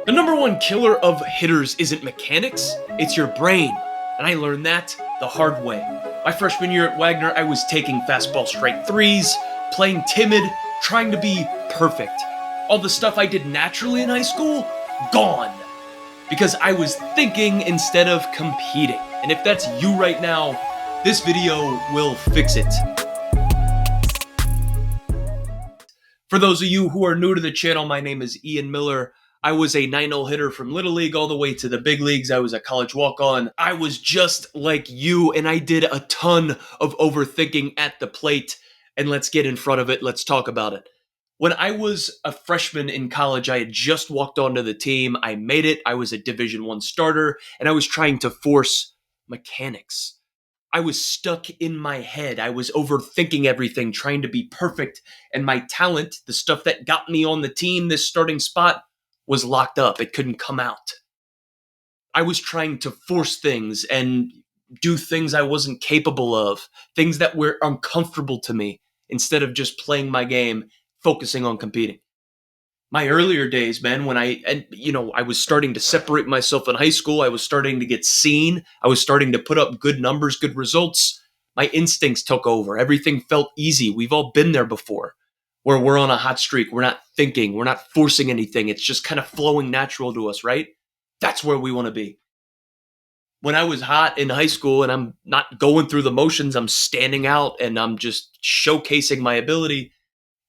The number one killer of hitters isn't mechanics, it's your brain. And I learned that the hard way. My freshman year at Wagner, I was taking fastball strike threes, playing timid, trying to be perfect. All the stuff I did naturally in high school, gone. Because I was thinking instead of competing. And if that's you right now, this video will fix it. For those of you who are new to the channel, my name is Ian Miller. I was a 9-0 hitter from Little League all the way to the big leagues. I was a college walk-on. I was just like you, and I did a ton of overthinking at the plate. And let's get in front of it. Let's talk about it. When I was a freshman in college, I had just walked onto the team. I made it. I was a Division I starter, and I was trying to force mechanics. I was stuck in my head. I was overthinking everything, trying to be perfect. And my talent, the stuff that got me on the team, this starting spot, was locked up. It couldn't come out. I was trying to force things and do things I wasn't capable of, things that were uncomfortable to me, instead of just playing my game, focusing on competing. My earlier days, man, when I was starting to separate myself in high school, I was starting to get seen, I was starting to put up good numbers, good results. My instincts took over. Everything felt easy. We've all been there before, where we're on a hot streak. We're not thinking. We're not forcing anything. It's just kind of flowing natural to us, right? That's where we want to be. When I was hot in high school and I'm not going through the motions, I'm standing out and I'm just showcasing my ability,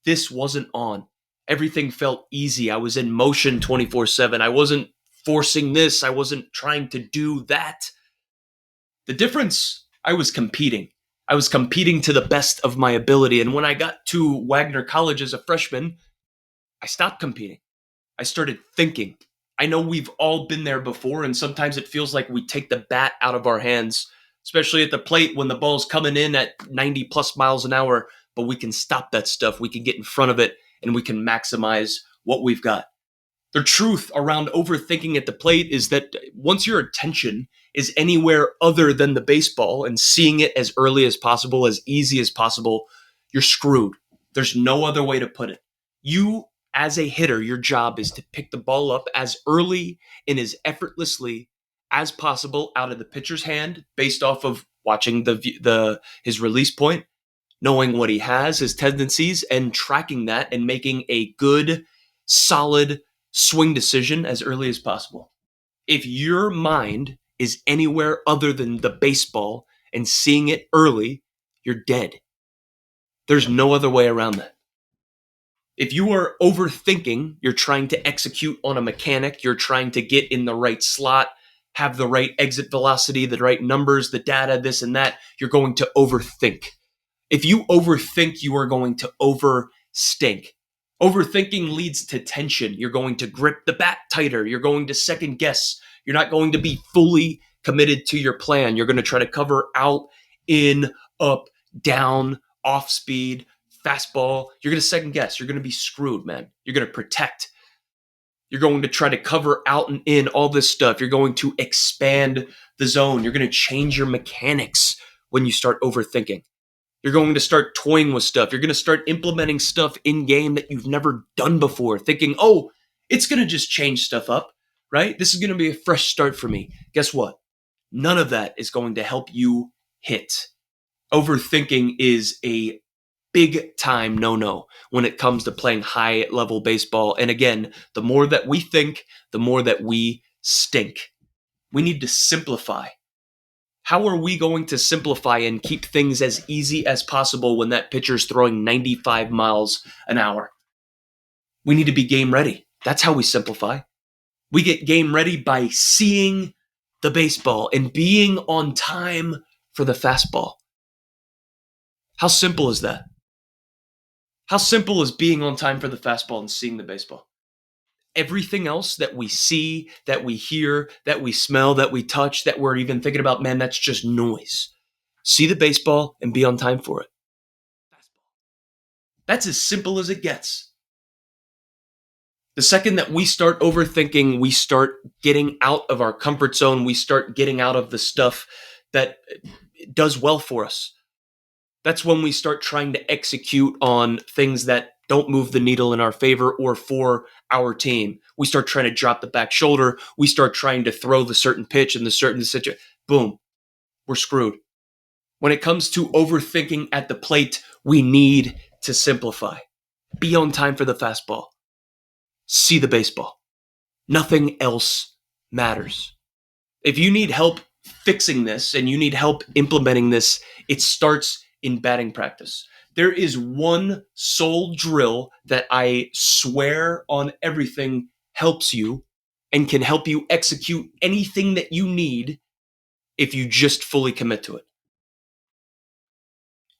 this wasn't on. Everything felt easy. I was in motion 24/7. I wasn't forcing this. I wasn't trying to do that. The difference, I was competing. I was competing to the best of my ability. And when I got to Wagner College as a freshman, I stopped competing. I started thinking. I know we've all been there before, and sometimes it feels like we take the bat out of our hands, especially at the plate when the ball's coming in at 90 plus miles an hour, but we can stop that stuff. We can get in front of it and we can maximize what we've got. The truth around overthinking at the plate is that once your attention is anywhere other than the baseball and seeing it as early as possible, as easy as possible, you're screwed. There's no other way to put it. You, as a hitter, your job is to pick the ball up as early and as effortlessly as possible out of the pitcher's hand, based off of watching his release point, knowing what he has, his tendencies, and tracking that and making a good, solid swing decision as early as possible. If your mind is anywhere other than the baseball and seeing it early, you're dead. There's no other way around that. If you are overthinking, you're trying to execute on a mechanic, you're trying to get in the right slot, have the right exit velocity, the right numbers, the data, this and that, you're going to overthink. If you overthink, you are going to overstink. Overthinking leads to tension. You're going to grip the bat tighter. You're going to second guess. You're not going to be fully committed to your plan. You're going to try to cover out, in, up, down, off speed, fastball. You're going to second guess. You're going to be screwed, man. You're going to protect. You're going to try to cover out and in, all this stuff. You're going to expand the zone. You're going to change your mechanics when you start overthinking. You're going to start toying with stuff. You're going to start implementing stuff in game that you've never done before, thinking, oh, it's going to just change stuff up, right? This is going to be a fresh start for me. Guess what? None of that is going to help you hit. Overthinking is a big time no-no when it comes to playing high level baseball. And again, the more that we think, the more that we stink. We need to simplify. How are we going to simplify and keep things as easy as possible when that pitcher's throwing 95 miles an hour? We need to be game ready. That's how we simplify. We get game ready by seeing the baseball and being on time for the fastball. How simple is that? How simple is being on time for the fastball and seeing the baseball? Everything else that we see, that we hear, that we smell, that we touch, that we're even thinking about, man, that's just noise. See the baseball and be on time for it. That's as simple as it gets. The second that we start overthinking, we start getting out of our comfort zone. We start getting out of the stuff that does well for us. That's when we start trying to execute on things that don't move the needle in our favor or for our team. We start trying to drop the back shoulder. We start trying to throw the certain pitch in the certain situation. Boom, we're screwed. When it comes to overthinking at the plate, we need to simplify. Be on time for the fastball. See the baseball. Nothing else matters. If you need help fixing this and you need help implementing this, it starts in batting practice. There is one sole drill that I swear on everything helps you and can help you execute anything that you need if you just fully commit to it.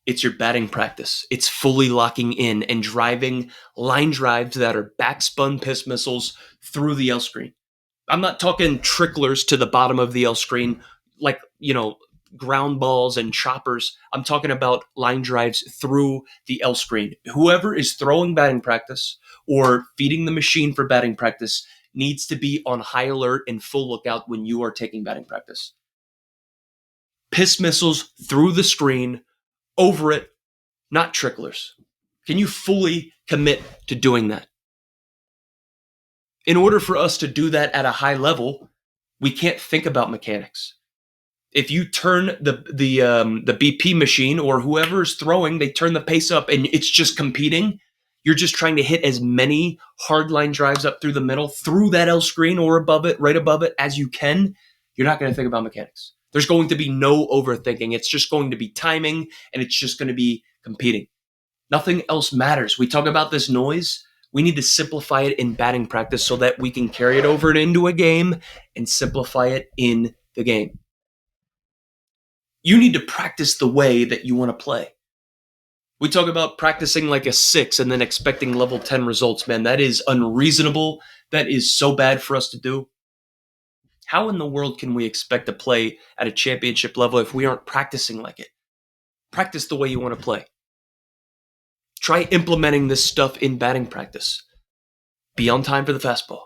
It's your batting practice. It's fully locking in and driving line drives that are backspun piss missiles through the L screen. I'm not talking tricklers to the bottom of the L screen, like, ground balls and choppers. I'm talking about line drives through the L screen. Whoever is throwing batting practice or feeding the machine for batting practice needs to be on high alert and full lookout when you are taking batting practice. Piss missiles through the screen, over it, not tricklers. Can you fully commit to doing that? In order for us to do that at a high level, we can't think about mechanics. If you turn the BP machine or whoever's throwing, they turn the pace up and it's just competing. You're just trying to hit as many hard line drives up through the middle, through that L screen or above it, right above it as you can. You're not going to think about mechanics. There's going to be no overthinking. It's just going to be timing and it's just going to be competing. Nothing else matters. We talk about this noise. We need to simplify it in batting practice so that we can carry it over into a game and simplify it in the game. You need to practice the way that you want to play. We talk about practicing like a 6 and then expecting level 10 results, man. That is unreasonable. That is so bad for us to do. How in the world can we expect to play at a championship level if we aren't practicing like it? Practice the way you want to play. Try implementing this stuff in batting practice. Be on time for the fastball.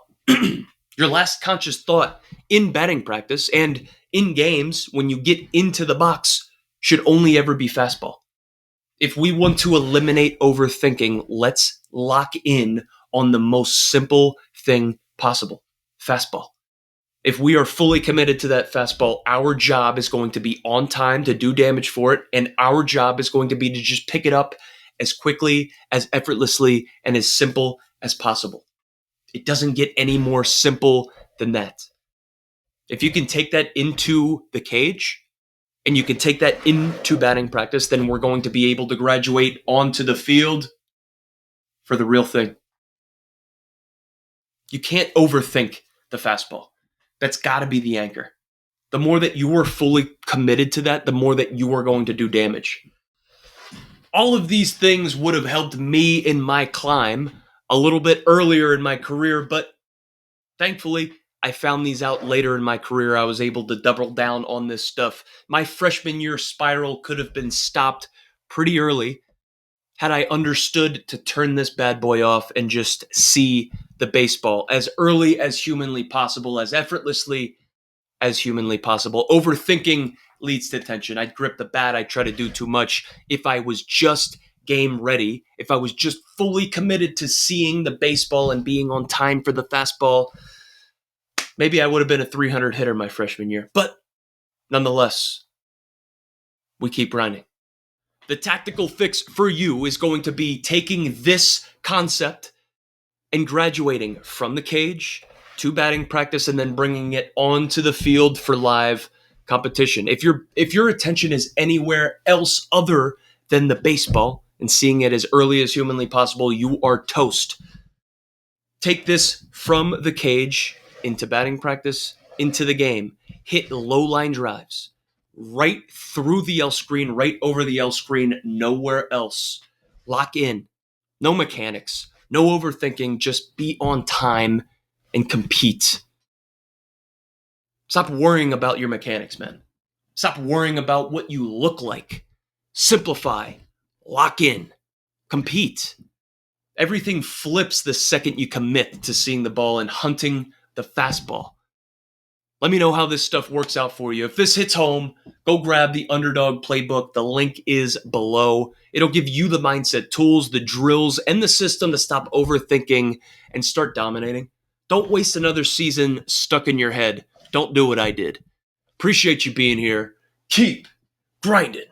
Your last conscious thought in batting practice and in games when you get into the box should only ever be fastball. If we want to eliminate overthinking, let's lock in on the most simple thing possible, fastball. If we are fully committed to that fastball, our job is going to be on time to do damage for it, and our job is going to be to just pick it up as quickly, as effortlessly, and as simple as possible. It doesn't get any more simple than that. If you can take that into the cage, and you can take that into batting practice, then we're going to be able to graduate onto the field for the real thing. You can't overthink the fastball. That's got to be the anchor. The more that you are fully committed to that, the more that you are going to do damage. All of these things would have helped me in my climb a little bit earlier in my career, but thankfully, I found these out later in my career. I was able to double down on this stuff. My freshman year spiral could have been stopped pretty early had I understood to turn this bad boy off and just see the baseball as early as humanly possible, as effortlessly as humanly possible. Overthinking leads to tension. I'd grip the bat. I'd try to do too much. If I was just game ready, if I was just fully committed to seeing the baseball and being on time for the fastball, maybe I would have been a 300 hitter my freshman year. But nonetheless, we keep grinding. The tactical fix for you is going to be taking this concept and graduating from the cage to batting practice and then bringing it onto the field for live competition. If your attention is anywhere else other than the baseball and seeing it as early as humanly possible, you are toast. Take this from the cage into batting practice, into the game. Hit low line drives. Right through the L screen, right over the L screen, nowhere else. Lock in. No mechanics. No overthinking. Just be on time and compete. Stop worrying about your mechanics, man. Stop worrying about what you look like. Simplify. Lock in. Compete. Everything flips the second you commit to seeing the ball and hunting the fastball. Let me know how this stuff works out for you. If this hits home, go grab the Underdog Playbook. The link is below. It'll give you the mindset tools, the drills, and the system to stop overthinking and start dominating. Don't waste another season stuck in your head. Don't do what I did. Appreciate you being here. Keep grinding.